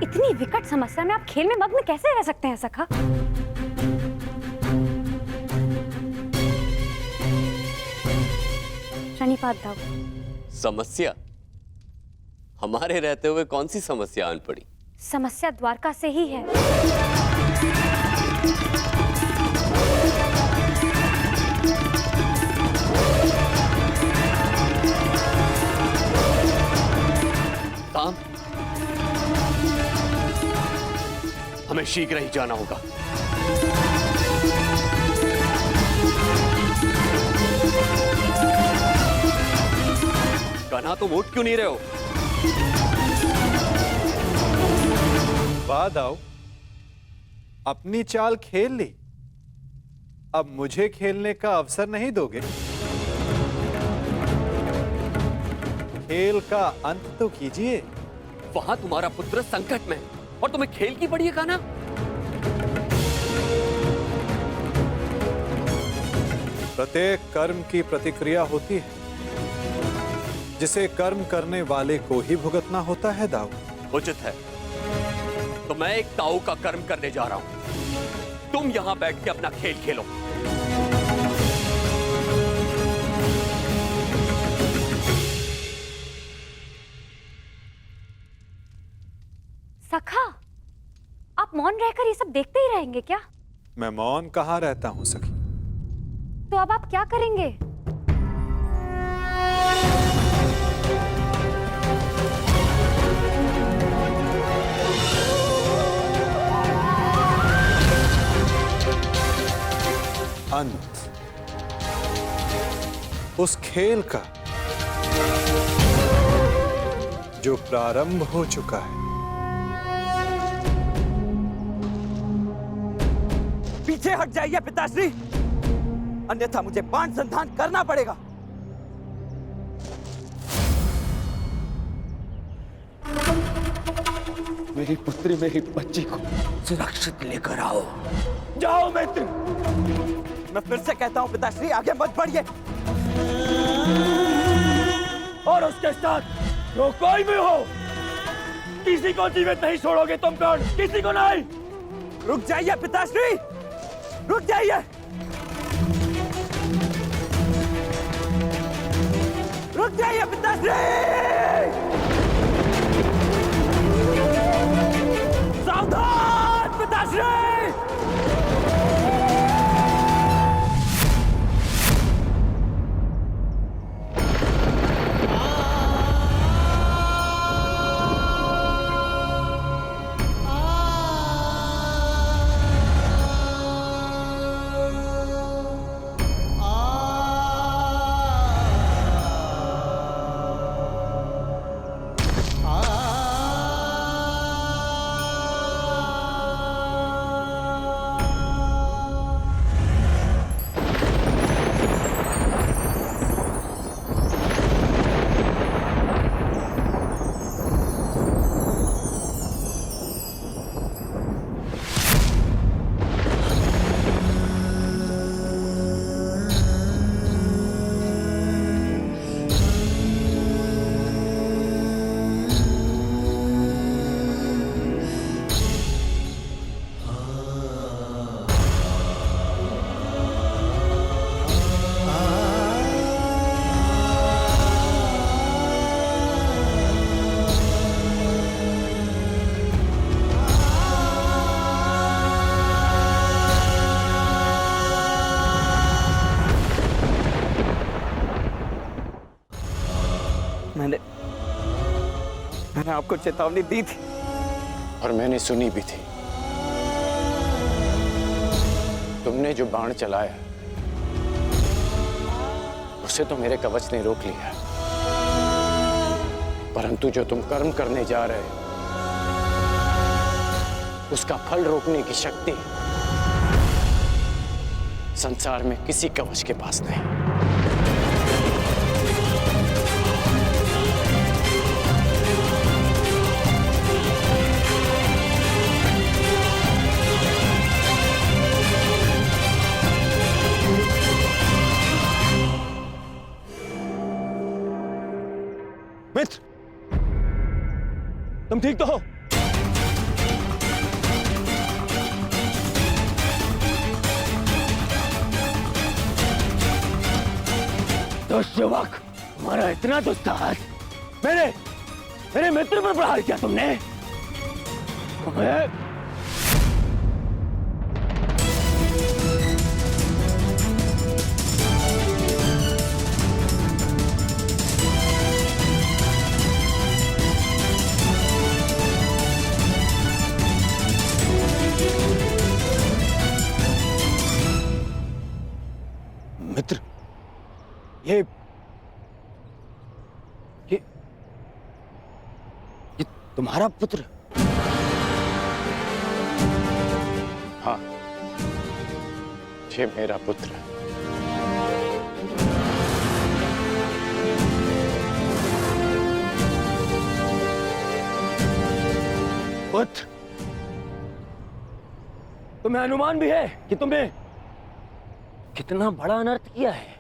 इतनी विकट समस्या में आप खेल में मग्न कैसे रह सकते हैं सखा? शनिपात दाव। समस्या? हमारे रहते हुए कौन सी समस्या आन पड़ी? समस्या द्वारका से ही है। काम? हमें शीघ्र ही जाना होगा। कान्हा, तुम उठ क्यों नहीं रहे हो? वाह दाऊ, अपनी चाल खेल ली। अब मुझे खेलने का अवसर नहीं दोगे? खेल का अंत तो कीजिए। वहां तुम्हारा पुत्र संकट में है और तुम्हें खेल की पड़ी है कान्हा? प्रत्येक कर्म की प्रतिक्रिया होती है, जिसे कर्म करने वाले को ही भुगतना होता है दाऊ। उचित है, तो मैं एक ताऊ का कर्म करने जा रहा हूं। तुम यहां बैठ के अपना खेल खेलो। सखा, आप मौन रहकर ये सब देखते ही रहेंगे क्या? मैं मौन कहाँ रहता हूं सखी। तो अब आप क्या करेंगे? अंत उस खेल का जो प्रारंभ हो चुका है। पीछे हट जाइए पिताश्री, अन्यथा मुझे बाण संधान करना पड़ेगा। मेरी पुत्री, मेरी बच्ची को सुरक्षित लेकर आओ। जाओ मित्र। मैं फिर से कहता हूं पिताश्री, आगे मत बढ़िए। और उसके साथ जो कोई भी हो, किसी को जीवित नहीं छोड़ोगे तुम कौन? किसी को नहीं। रुक जाइए पिताश्री, रुक जाइए। रुक जाइए पिताश्री। सावधान पिताश्री। मैंने आपको चेतावनी दी थी और मैंने सुनी भी थी। तुमने जो बाण चलाया उसे तो मेरे कवच ने रोक लिया, परंतु जो तुम कर्म करने जा रहे हो उसका फल रोकने की शक्ति संसार में किसी कवच के पास नहीं। मित्र, तुम ठीक तो हो? दुष्युवक, तुम्हारा इतना दुस्साहस मेरे मित्र पर प्रहार किया तुमने। तुम्हें मित्र, ये तुम्हारा पुत्र? हाँ, ये मेरा पुत्र है। पुत्र, तुम्हें अनुमान भी है कि तुमने कितना बड़ा अनर्थ किया है।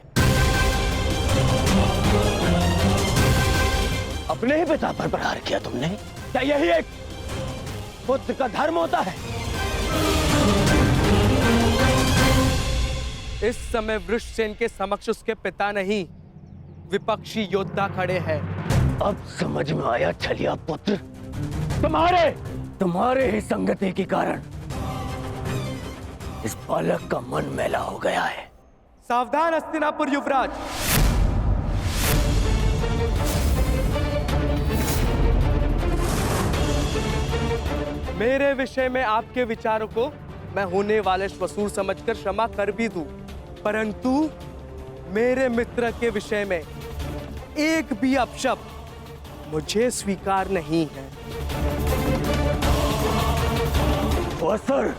अपने ही पिता पर प्रहार किया तुमने। क्या यही एक पुत्र का धर्म होता है? इस समय वृषसेन के समक्ष उसके पिता नहीं, विपक्षी योद्धा खड़े हैं। अब समझ में आया छलिया पुत्र, तुम्हारे ही संगति के कारण इस बालक का मन मैला हो गया है। सावधान हस्तिनापुर युवराज। मेरे विषय में आपके विचारों को मैं होने वाले श्वशुर समझकर क्षमा कर भी दूं, परंतु मेरे मित्र के विषय में एक भी अपशब्द मुझे स्वीकार नहीं है। सर,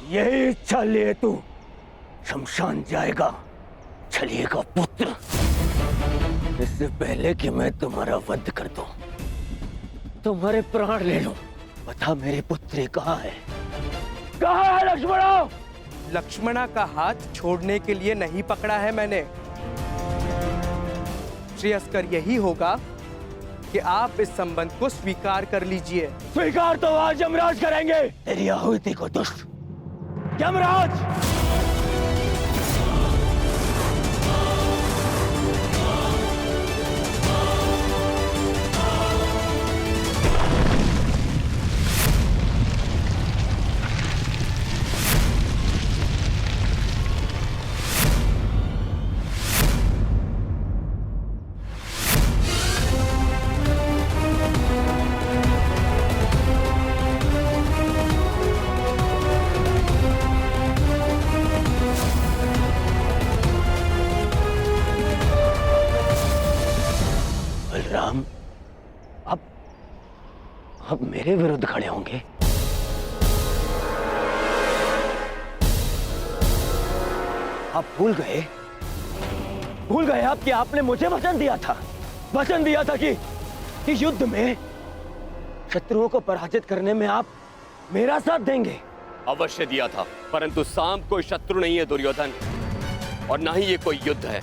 यही इच्छा लिए तू शमशान जाएगा छलिए का पुत्र। इससे पहले कि मैं तुम्हारा वध कर दूं, तुम्हारे प्राण ले लूं, बता मेरे पुत्र कहाँ है? कहाँ है लक्ष्मणा? लक्ष्मणा का हाथ छोड़ने के लिए नहीं पकड़ा है मैंने। श्रेयस्कर यही होगा कि आप इस संबंध को स्वीकार कर लीजिए। स्वीकार तो आज यमराज करेंगे। तेरी आहुति को दुष्ट यमराज। बलराम अब मेरे विरुद्ध खड़े होंगे। आप भूल गए आप कि आपने मुझे वचन दिया था कि युद्ध में शत्रुओं को पराजित करने में आप मेरा साथ देंगे। अवश्य दिया था, परंतु साम कोई शत्रु नहीं है दुर्योधन, और ना ही ये कोई युद्ध है।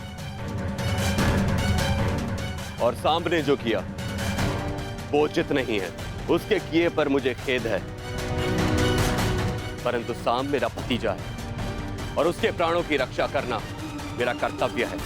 और साम ने जो किया वो उचित नहीं है, उसके किए पर मुझे खेद है, परंतु साम मेरा भतीजा है और उसके प्राणों की रक्षा करना मेरा कर्तव्य है।